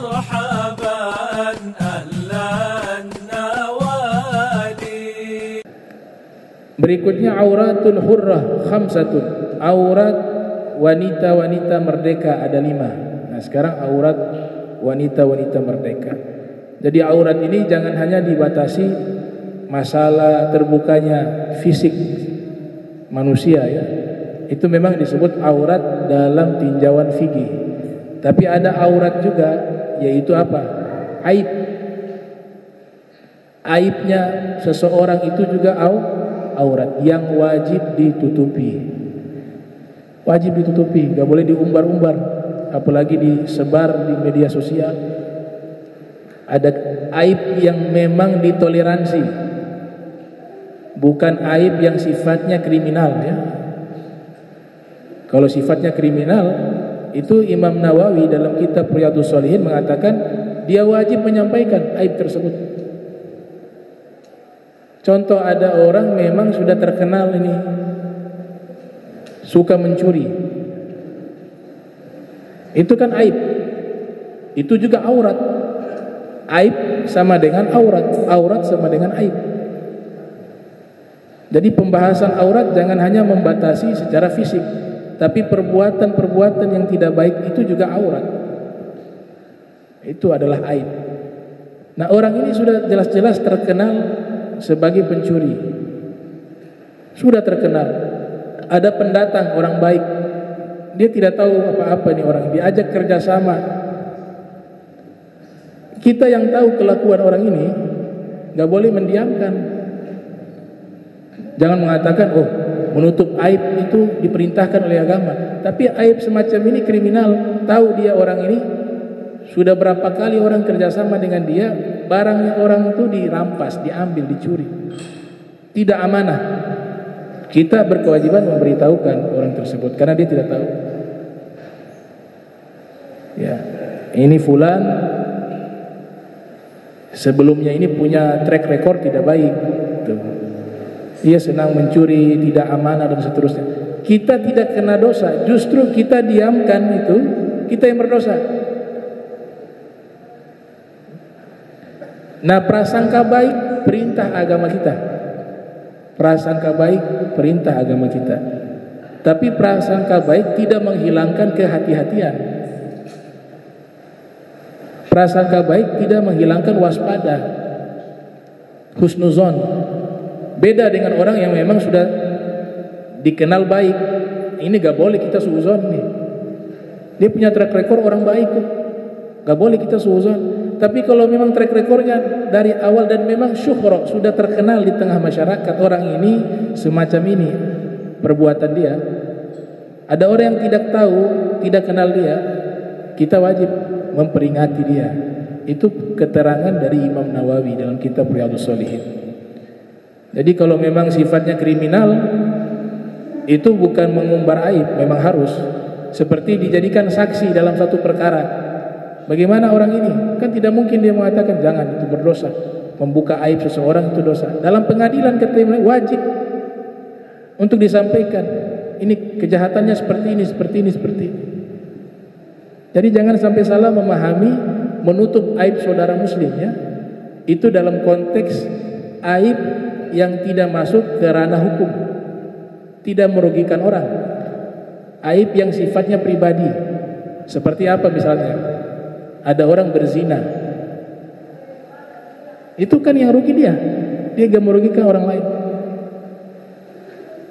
مرحبا أهلا النوادي. Berikutnya auratul hurrah khamsatun. Aurat wanita-wanita merdeka ada 5. Nah, sekarang aurat wanita-wanita merdeka. Jadi aurat ini jangan hanya dibatasi masalah terbukanya fisik manusia ya. Itu memang disebut aurat dalam tinjauan fikih. Tapi ada aurat juga, yaitu apa? Aib. Aibnya seseorang itu juga aurat yang wajib ditutupi. Wajib ditutupi, gak boleh diumbar-umbar, apalagi disebar di media sosial. Ada aib yang memang ditoleransi, bukan aib yang sifatnya kriminal ya. Kalau sifatnya kriminal, itu Imam Nawawi dalam kitab Riyadhus Shalihin mengatakan dia wajib menyampaikan aib tersebut. Contoh, ada orang memang sudah terkenal ini suka mencuri. Itu kan aib. Itu juga aurat. Aib sama dengan aurat, aurat sama dengan aib. Jadi pembahasan aurat jangan hanya membatasi secara fisik, tapi perbuatan-perbuatan yang tidak baik itu juga aurat. Itu adalah aib. Nah, orang ini sudah jelas-jelas terkenal sebagai pencuri. Sudah terkenal. Ada pendatang orang baik, dia tidak tahu apa-apa nih orang, diajak kerjasama. Kita yang tahu kelakuan orang ini gak boleh mendiamkan. Jangan mengatakan, oh, menutup aib itu diperintahkan oleh agama. Tapi aib semacam ini kriminal. Tahu dia orang ini sudah berapa kali orang kerjasama dengan dia, barangnya orang itu dirampas, diambil, dicuri. Tidak amanah. Kita berkewajiban memberitahukan orang tersebut karena dia tidak tahu. Ya, ini fulan sebelumnya ini punya track record tidak baik. Tuh. Ia senang mencuri, tidak amanah dan seterusnya. Kita tidak kena dosa, justru kita diamkan itu, kita yang berdosa. Nah, prasangka baik perintah agama kita. Prasangka baik perintah agama kita. Tapi prasangka baik tidak menghilangkan kehati-hatian. Prasangka baik tidak menghilangkan waspada, husnuzon. Beda dengan orang yang memang sudah dikenal baik. Ini gak boleh kita suuzon nih. Dia punya track record orang baik tuh, gak boleh kita suuzon. Tapi kalau memang track recordnya dari awal dan memang syuhra, sudah terkenal di tengah masyarakat, orang ini semacam ini perbuatan dia, ada orang yang tidak tahu, tidak kenal dia, kita wajib memperingati dia. Itu keterangan dari Imam Nawawi dalam kitab Riyadhus Shalihin. Jadi kalau memang sifatnya kriminal, itu bukan mengumbar aib, memang harus seperti dijadikan saksi dalam satu perkara. Bagaimana orang ini? Kan tidak mungkin dia mengatakan jangan, itu berdosa. Membuka aib seseorang itu dosa. Dalam pengadilan katanya wajib untuk disampaikan. Ini kejahatannya seperti ini, seperti ini, seperti ini. Jadi jangan sampai salah memahami menutup aib saudara muslim ya. Itu dalam konteks aib yang tidak masuk ke ranah hukum, tidak merugikan orang. Aib yang sifatnya pribadi. Seperti apa misalnya? Ada orang berzina, itu kan yang rugi dia gak merugikan orang lain.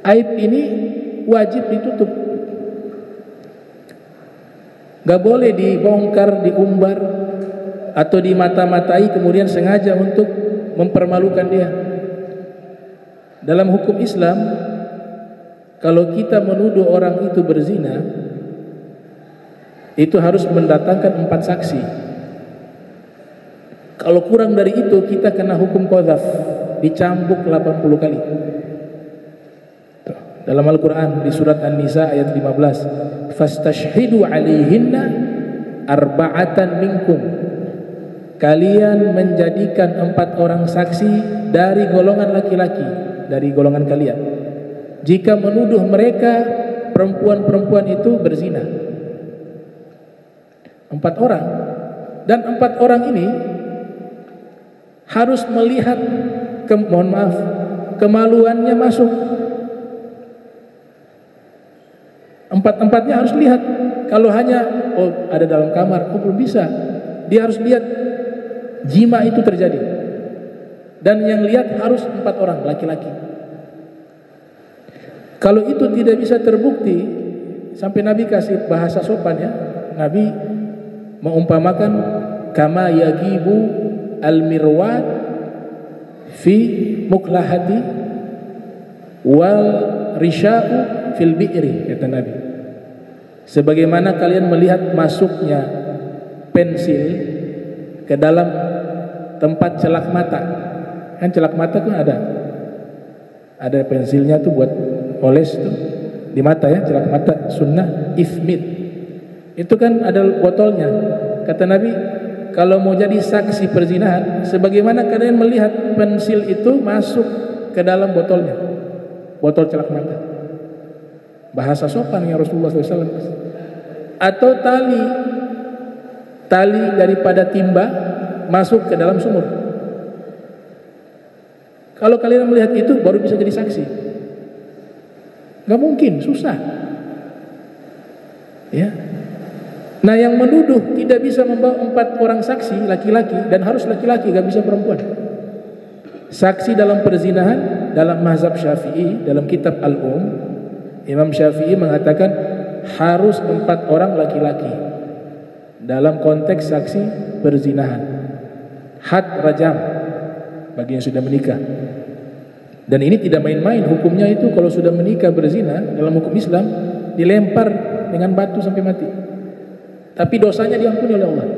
Aib ini wajib ditutup, gak boleh dibongkar, diumbar, atau dimata-matai kemudian sengaja untuk mempermalukan dia. Dalam hukum Islam, kalau kita menuduh orang itu berzina, itu harus mendatangkan 4 saksi. Kalau kurang dari itu, kita kena hukum qadzaf, dicambuk 80 kali. Dalam Al-Quran di surat An-Nisa ayat 15, fastashhidu alaihinna arba'atan minkum. Kalian menjadikan 4 orang saksi dari golongan laki-laki, dari golongan kalian, jika menuduh mereka perempuan-perempuan itu berzina. 4 orang. Dan 4 orang ini harus melihat mohon maaf, kemaluannya masuk. 4-empatnya harus lihat. Kalau hanya ada dalam kamar, belum bisa. Dia harus lihat jima itu terjadi. Dan yang lihat harus 4 orang laki-laki. Kalau itu tidak bisa terbukti, sampai Nabi kasih bahasa sopan ya. Nabi mengumpamakan kama yagibu al-mirwad fi muklahati wal risha'u fil bi'ri, kata Nabi. Sebagaimana kalian melihat masuknya pensil ke dalam tempat celak mata. Kan celak mata kan ada pensilnya tuh buat oles tuh di mata ya, celak mata sunnah ifmit. Itu kan ada botolnya. Kata Nabi, kalau mau jadi saksi perzinahan, sebagaimana kalian melihat pensil itu masuk ke dalam botolnya, botol celak mata. Bahasa sopan ya Rasulullah SAW. Atau tali daripada timba masuk ke dalam sumur. Kalau kalian melihat itu baru bisa jadi saksi. Gak mungkin, susah. Ya. Nah, yang menuduh tidak bisa membawa 4 orang saksi laki-laki, dan harus laki-laki, gak bisa perempuan. Saksi dalam perzinahan dalam mazhab Syafi'i, dalam kitab Al-Um, Imam Syafi'i mengatakan harus 4 orang laki-laki dalam konteks saksi perzinahan. Had rajam bagi yang sudah menikah. Dan ini tidak main-main hukumnya. Itu kalau sudah menikah berzina dalam hukum Islam dilempar dengan batu sampai mati. Tapi dosanya diampuni oleh Allah.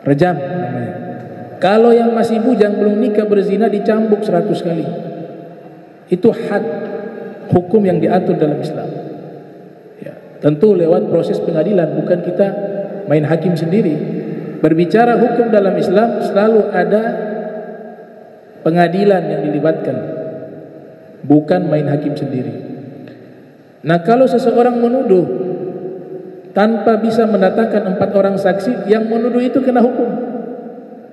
Rajam namanya. Kalau yang masih bujang belum nikah berzina dicambuk 100 kali. Itu had, hukum yang diatur dalam Islam. Ya, tentu lewat proses pengadilan, bukan kita main hakim sendiri. Berbicara hukum dalam Islam selalu ada pengadilan yang dilibatkan, bukan main hakim sendiri. Nah, kalau seseorang menuduh tanpa bisa mendatangkan 4 orang saksi, yang menuduh itu kena hukum.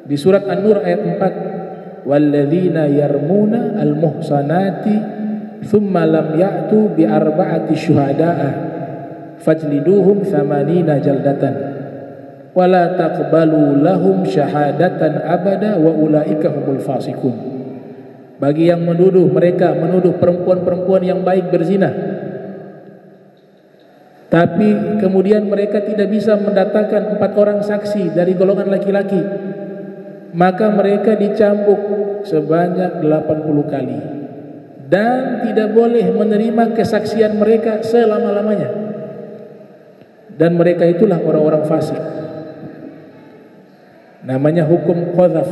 Di surat An-Nur ayat 4, walladzina yarmuna al-muhsanati thumma lam ya'tu bi arba'ati syuhada'a fajliduhum 80 jaldatan wala taqbalu lahum syahadatan abada wa ulaika humul fasiqun. Bagi yang menuduh perempuan-perempuan yang baik berzina, tapi kemudian mereka tidak bisa mendatangkan 4 orang saksi dari golongan laki-laki, maka mereka dicambuk sebanyak 80 kali. Dan tidak boleh menerima kesaksian mereka selama-lamanya. Dan mereka itulah orang-orang fasik. Namanya hukum qadzaf,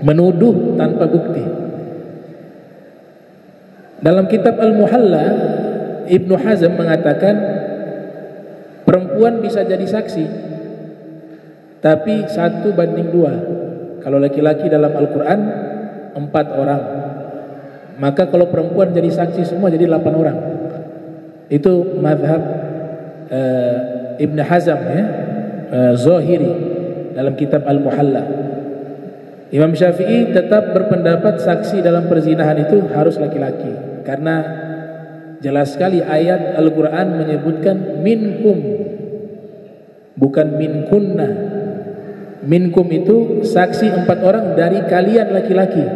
menuduh tanpa bukti. Dalam kitab Al-Muhalla, Ibnu Hazm mengatakan perempuan bisa jadi saksi, tapi 1:2. Kalau laki-laki dalam Al-Quran 4 orang, maka kalau perempuan jadi saksi semua jadi 8 orang. Itu mazhab Ibn Hazm ya, Zahiri dalam kitab Al-Muhalla. Imam Syafi'i tetap berpendapat saksi dalam perzinahan itu harus laki-laki, karena jelas sekali ayat Al-Quran menyebutkan minkum, bukan minkunna. Minkum itu saksi 4 orang dari kalian laki-laki.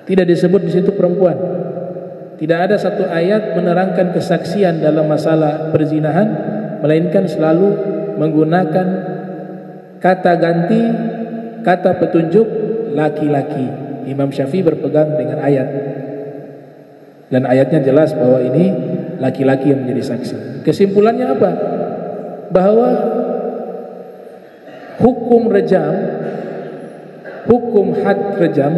Tidak disebut di situ perempuan. Tidak ada satu ayat menerangkan kesaksian dalam masalah perzinahan, melainkan selalu menggunakan kata ganti, kata petunjuk laki-laki. Imam Syafi'i berpegang dengan ayat, dan ayatnya jelas bahwa ini laki-laki yang menjadi saksi. Kesimpulannya apa? Bahwa hukum rejam, hukum had rejam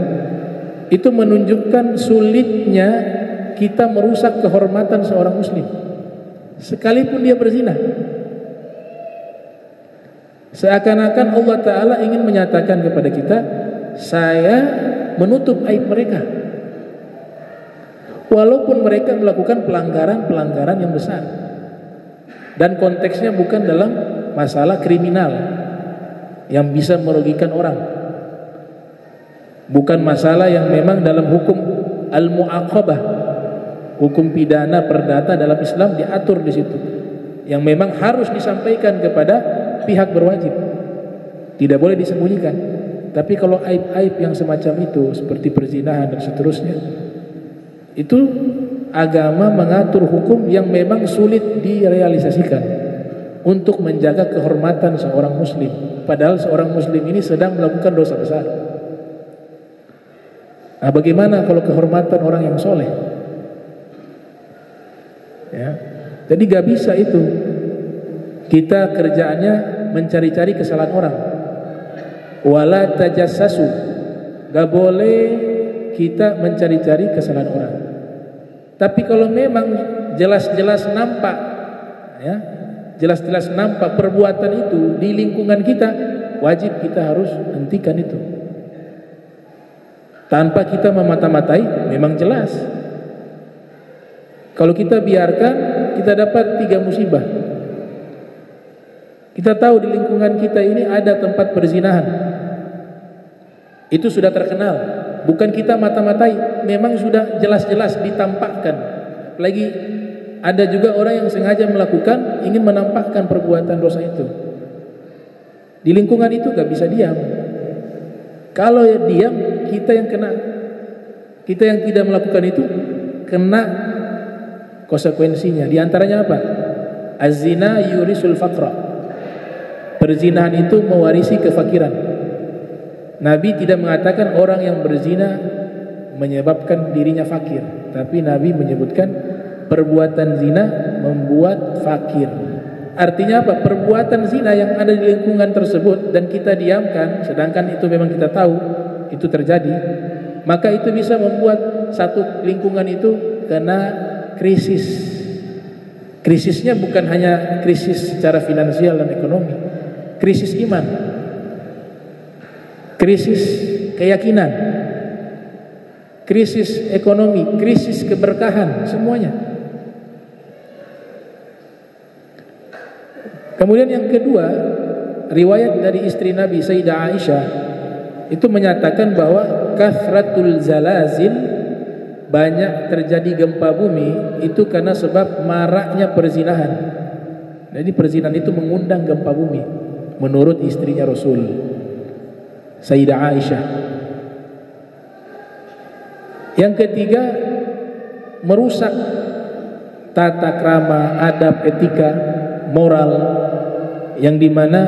itu menunjukkan sulitnya kita merusak kehormatan seorang muslim sekalipun dia berzina. Seakan-akan Allah Ta'ala ingin menyatakan kepada kita, saya menutup aib mereka, walaupun mereka melakukan pelanggaran-pelanggaran yang besar, dan konteksnya bukan dalam masalah kriminal yang bisa merugikan orang, bukan masalah yang memang dalam hukum al-mu'aqabah, hukum pidana perdata dalam Islam diatur di situ, yang memang harus disampaikan kepada pihak berwajib, tidak boleh disembunyikan. Tapi kalau aib-aib yang semacam itu seperti perzinahan dan seterusnya, itu agama mengatur hukum yang memang sulit direalisasikan untuk menjaga kehormatan seorang muslim, padahal seorang muslim ini sedang melakukan dosa besar. Nah, bagaimana kalau kehormatan orang yang soleh? Ya, jadi gak bisa itu kita kerjaannya mencari-cari kesalahan orang. Wala tajassasu, gak boleh kita mencari-cari kesalahan orang. Tapi kalau memang jelas-jelas nampak, ya, jelas-jelas nampak perbuatan itu di lingkungan kita, wajib kita harus hentikan itu. Tanpa kita memata-matai, memang jelas. Kalau kita biarkan, kita dapat 3 musibah. Kita tahu di lingkungan kita ini ada tempat perzinahan. Itu sudah terkenal. Bukan kita mata-matai, memang sudah jelas-jelas ditampakkan. Apalagi ada juga orang yang sengaja melakukan, ingin menampakkan perbuatan dosa itu. Di lingkungan itu gak bisa diam. Kalau ya diam, kita yang kena. Kita yang tidak melakukan itu kena konsekuensinya. Di antaranya apa? Az-zina yurisul faqra. Perzinahan itu mewarisi kefakiran. Nabi tidak mengatakan orang yang berzina menyebabkan dirinya fakir, tapi Nabi menyebutkan perbuatan zina membuat fakir. Artinya apa? Perbuatan zina yang ada di lingkungan tersebut dan kita diamkan, sedangkan itu memang kita tahu itu terjadi, maka itu bisa membuat satu lingkungan itu kena krisis. Krisisnya bukan hanya krisis secara finansial dan ekonomi, krisis iman, krisis keyakinan, krisis ekonomi, krisis keberkahan, semuanya. Kemudian yang kedua, riwayat dari istri Nabi Sayyidah Aisyah itu menyatakan bahwa kathratul zalazil, banyak terjadi gempa bumi itu karena sebab maraknya perzinahan. Jadi perzinahan itu mengundang gempa bumi menurut istrinya Rasul Sayyidah Aisyah. Yang ketiga, merusak tata krama, adab, etika, moral yang dimana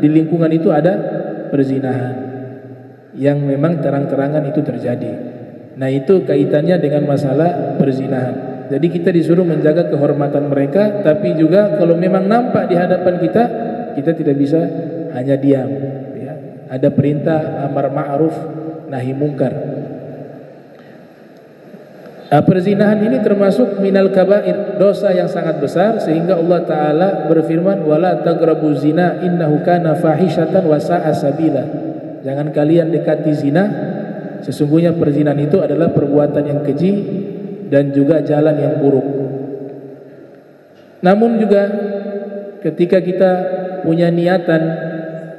di lingkungan itu ada perzinahan yang memang terang-terangan itu terjadi. Nah, itu kaitannya dengan masalah perzinahan. Jadi kita disuruh menjaga kehormatan mereka, tapi juga kalau memang nampak di hadapan kita, kita tidak bisa hanya diam. Ada perintah amar ma'ruf nahi mungkar. Perzinahan ini termasuk minal kabair, dosa yang sangat besar, sehingga Allah Ta'ala berfirman wala taqrabu zina innahu kana fahishatan wa sa'a sabila. Jangan kalian dekati zina, sesungguhnya perzinahan itu adalah perbuatan yang keji dan juga jalan yang buruk. Namun juga ketika kita punya niatan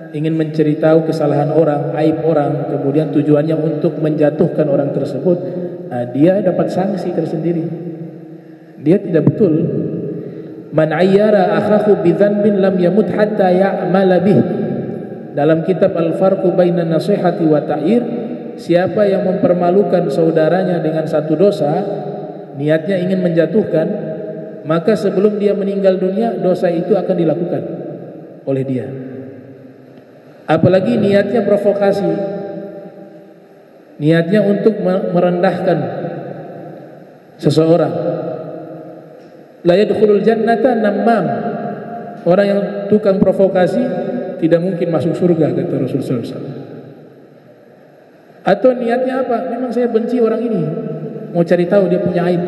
ingin mencari tahu kesalahan orang, aib orang, kemudian tujuannya untuk menjatuhkan orang tersebut, dia dapat sanksi tersendiri. Dia tidak betul. Man ayyara akhahu bidzanbin lam yamut hatta ya'mala bih. Dalam kitab Al-Farqu bainan nasihati wa ta'ir, siapa yang mempermalukan saudaranya dengan satu dosa, niatnya ingin menjatuhkan, maka sebelum dia meninggal dunia, dosa itu akan dilakukan oleh dia. Apalagi niatnya provokasi, niatnya untuk merendahkan seseorang. La yadkhulul jannata namam. Orang yang tukang provokasi tidak mungkin masuk surga, kata Rasulullah SAW. Atau niatnya apa? Memang saya benci orang ini, mau cari tahu dia punya aib.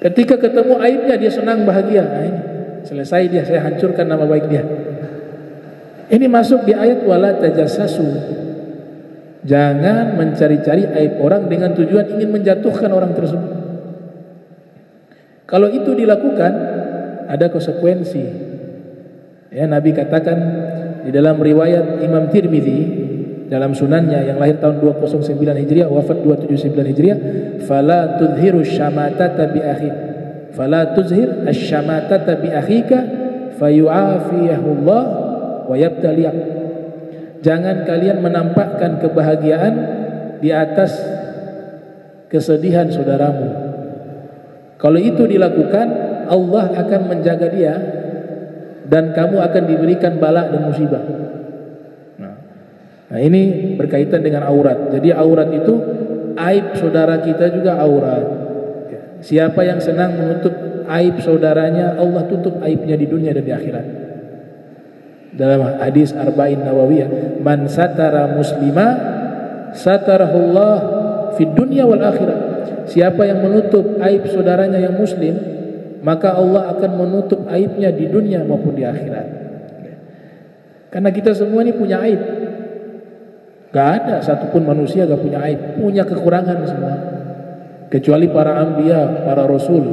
Ketika ketemu aibnya dia senang, bahagia. Nah, ini selesai dia, saya hancurkan nama baik dia. Ini masuk di ayat wala tajassasu. Jangan mencari-cari aib orang dengan tujuan ingin menjatuhkan orang tersebut. Kalau itu dilakukan, ada konsekuensi. Ya, Nabi katakan di dalam riwayat Imam Tirmidzi dalam sunannya yang lahir tahun 209 Hijriah, wafat 279 Hijriah, fala tudhiru syamatata bi akhi, fala tuzhir asyamatata bi akhika fayu'afiyahullah wa yabtaliyak. Jangan kalian menampakkan kebahagiaan di atas kesedihan saudaramu. Kalau itu dilakukan, Allah akan menjaga dia dan kamu akan diberikan bala dan musibah. Nah, ini berkaitan dengan aurat. Jadi aurat itu aib saudara kita juga aurat. Siapa yang senang menutup aib saudaranya, Allah tutup aibnya di dunia dan di akhirat. Dalam hadis Arba'in Nawawiyah, man satara muslima satarahullah fid dunya wal akhirat. Siapa yang menutup aib saudaranya yang muslim, maka Allah akan menutup aibnya di dunia maupun di akhirat. Karena kita semua ini punya aib. Gak ada satupun manusia gak punya aib, punya kekurangan semua. Kecuali para anbiya, para rasul.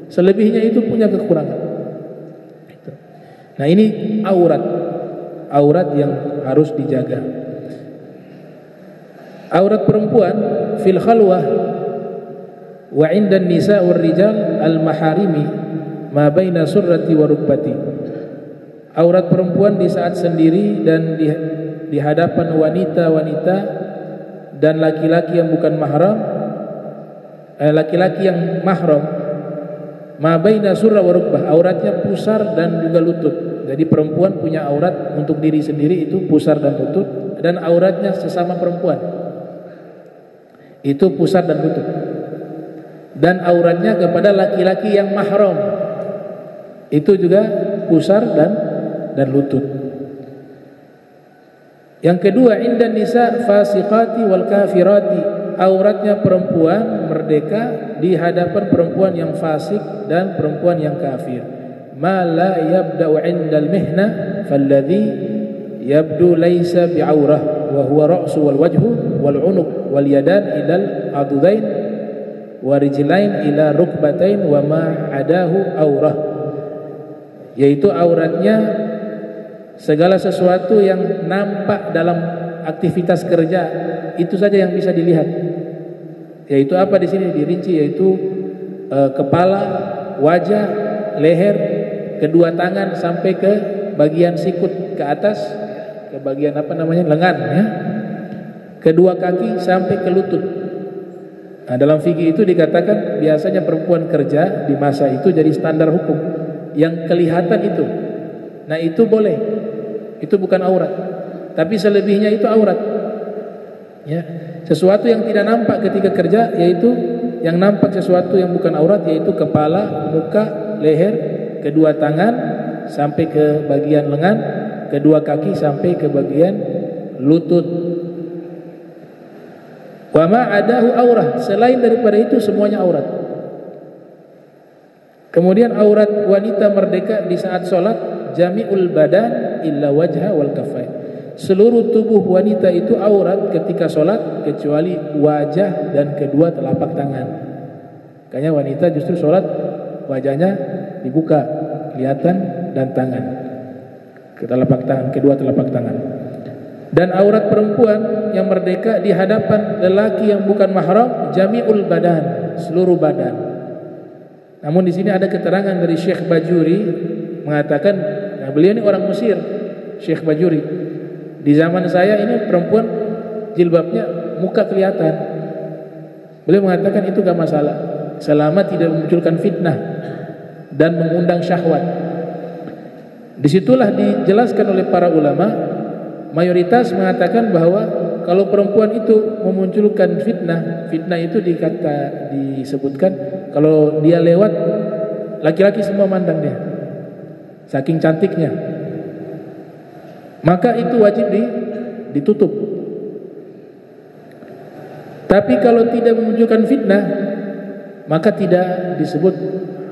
Selebihnya itu punya kekurangan. Nah, ini aurat yang harus dijaga. Aurat perempuan fil khalwah wa 'inda an-nisa' wal rijal al-maharimi ma baina surrati wa rukbati. Aurat perempuan di saat sendiri dan di hadapan wanita-wanita dan laki-laki yang bukan mahram, laki-laki yang mahram, ma baina surra wa rukbah, auratnya pusar dan juga lutut. Jadi perempuan punya aurat untuk diri sendiri itu pusar dan lutut, dan auratnya sesama perempuan itu pusar dan lutut. Dan auratnya kepada laki-laki yang mahram itu juga pusar dan lutut. Yang kedua, indan nisa fasiqati wal kafirati, auratnya perempuan merdeka di hadapan perempuan yang fasik dan perempuan yang kafir. Ma la yabda'u 'indal mihna falladhi yabdu laysa bi'aurah wa huwa ra'su wal wajhu wal 'unuq wal yadan ilal adudain wa rijlain ila rukbatain wa ma 'adahu aurah. Yaitu auratnya segala sesuatu yang nampak dalam aktivitas kerja, itu saja yang bisa dilihat. Yaitu apa di sini dirinci, yaitu kepala, wajah, leher, kedua tangan sampai ke bagian sikut ke atas, ke bagian lengan ya. Kedua kaki sampai ke lutut. Nah, dalam fikih itu dikatakan biasanya perempuan kerja di masa itu jadi standar hukum yang kelihatan itu. Nah, itu boleh. Itu bukan aurat. Tapi selebihnya itu aurat. Ya. Sesuatu yang tidak nampak ketika kerja, yaitu yang nampak sesuatu yang bukan aurat, yaitu kepala, muka, leher, kedua tangan sampai ke bagian lengan, kedua kaki sampai ke bagian lutut. Wa ma adahu aurah, selain daripada itu semuanya aurat. Kemudian aurat wanita merdeka di saat sholat, jami'ul badan illa wajha wal kafain. Seluruh tubuh wanita itu aurat ketika sholat kecuali wajah dan kedua telapak tangan. Makanya wanita justru sholat wajahnya dibuka, kelihatan, dan tangan, kedua telapak tangan. Dan aurat perempuan yang merdeka di hadapan lelaki yang bukan mahram, jami'ul badan, seluruh badan. Namun di sini ada keterangan dari Syekh Bajuri mengatakan, nah beliau ini orang Mesir, Syekh Bajuri. Di zaman saya ini perempuan jilbabnya muka kelihatan. Beliau mengatakan itu gak masalah, selama tidak memunculkan fitnah dan mengundang syahwat. Disitulah dijelaskan oleh para ulama, mayoritas mengatakan bahwa kalau perempuan itu memunculkan fitnah itu disebutkan kalau dia lewat, laki-laki semua mandang dia, saking cantiknya, maka itu wajib ditutup. Tapi kalau tidak memunculkan fitnah, maka tidak disebut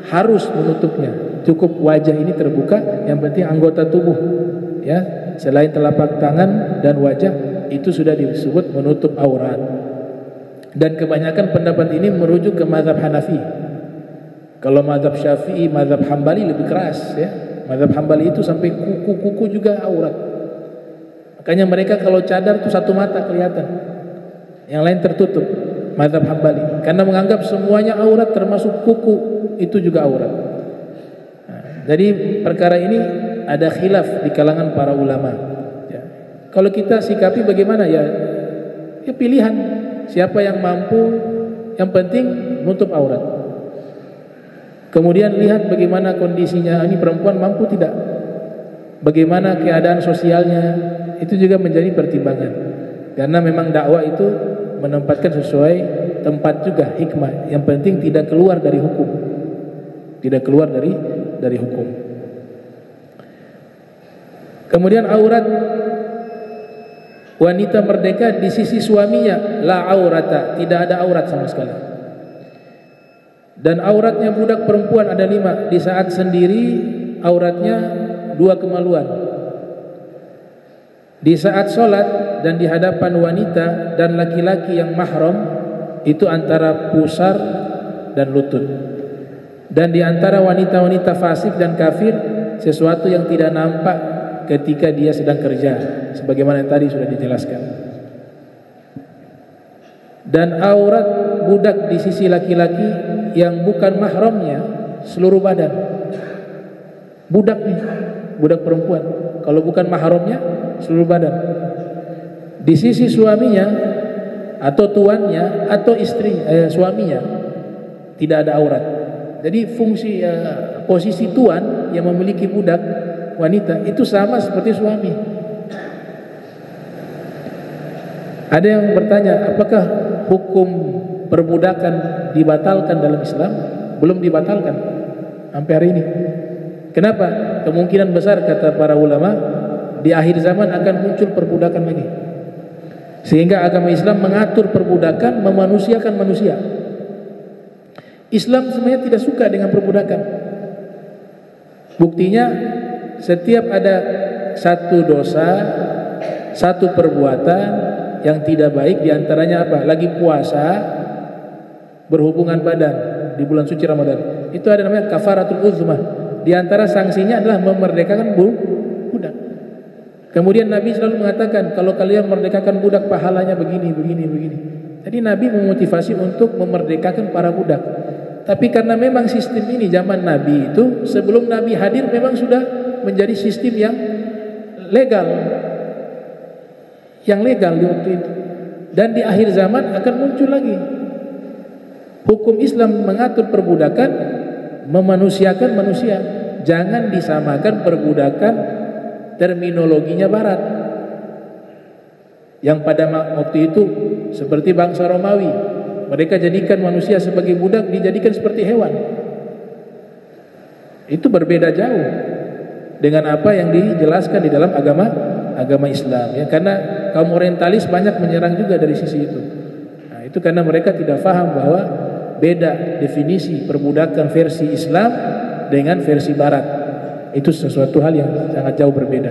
harus menutupnya. Cukup wajah ini terbuka, yang penting anggota tubuh, ya, selain telapak tangan dan wajah itu sudah disebut menutup aurat. Dan kebanyakan pendapat ini merujuk ke mazhab Hanafi. Kalau mazhab Syafi'i, mazhab Hambali lebih keras, ya. Mazhab Hambali itu sampai kuku-kuku juga aurat. Makanya mereka kalau cadar itu satu mata kelihatan, yang lain tertutup. Mazhab Hambali karena menganggap semuanya aurat termasuk kuku itu juga aurat. Jadi perkara ini ada khilaf di kalangan para ulama. Ya. Kalau kita sikapi bagaimana ya pilihan siapa yang mampu, yang penting nutup aurat. Kemudian lihat bagaimana kondisinya, ini perempuan mampu tidak, bagaimana keadaan sosialnya, itu juga menjadi pertimbangan. Karena memang dakwah itu menempatkan sesuai tempat juga hikmah. Yang penting tidak keluar dari hukum, tidak keluar dari hukum. Kemudian aurat wanita merdeka di sisi suaminya, la aurata, tidak ada aurat sama sekali. Dan auratnya budak perempuan ada 5. Di saat sendiri auratnya 2 kemaluan. Di saat sholat dan di hadapan wanita dan laki-laki yang mahram itu antara pusar dan lutut. Dan di antara wanita-wanita fasik dan kafir sesuatu yang tidak nampak ketika dia sedang kerja, sebagaimana yang tadi sudah dijelaskan. Dan aurat budak di sisi laki-laki yang bukan mahramnya seluruh badan. Budak nih, budak perempuan, kalau bukan mahramnya seluruh badan. Di sisi suaminya atau tuannya atau istri suaminya tidak ada aurat. Jadi fungsi posisi tuan yang memiliki budak wanita itu sama seperti suami. Ada yang bertanya, apakah hukum perbudakan dibatalkan dalam Islam? Belum dibatalkan sampai hari ini. Kenapa? Kemungkinan besar kata para ulama di akhir zaman akan muncul perbudakan lagi. Sehingga agama Islam mengatur perbudakan, memanusiakan manusia. Islam sebenarnya tidak suka dengan perbudakan. Buktinya setiap ada satu dosa, satu perbuatan yang tidak baik, diantaranya apa? Lagi puasa, berhubungan badan di bulan suci Ramadan, itu ada namanya kafaratul uzmah. Di antara sanksinya adalah memerdekakan budak. Kemudian Nabi selalu mengatakan, kalau kalian merdekakan budak pahalanya begini. Jadi Nabi memotivasi untuk memerdekakan para budak. Tapi karena memang sistem ini zaman Nabi itu sebelum Nabi hadir memang sudah menjadi sistem yang legal. Yang legal di waktu itu. Dan di akhir zaman akan muncul lagi. Hukum Islam mengatur perbudakan, memanusiakan manusia. Jangan disamakan perbudakan terminologinya barat. Yang pada waktu itu seperti bangsa Romawi, mereka jadikan manusia sebagai budak, dijadikan seperti hewan. Itu berbeda jauh dengan apa yang dijelaskan di dalam agama Islam ya, karena kaum orientalis banyak menyerang juga dari sisi itu. Nah, itu karena mereka tidak paham bahwa beda definisi perbudakan versi Islam dengan versi barat. Itu sesuatu hal yang sangat jauh berbeda.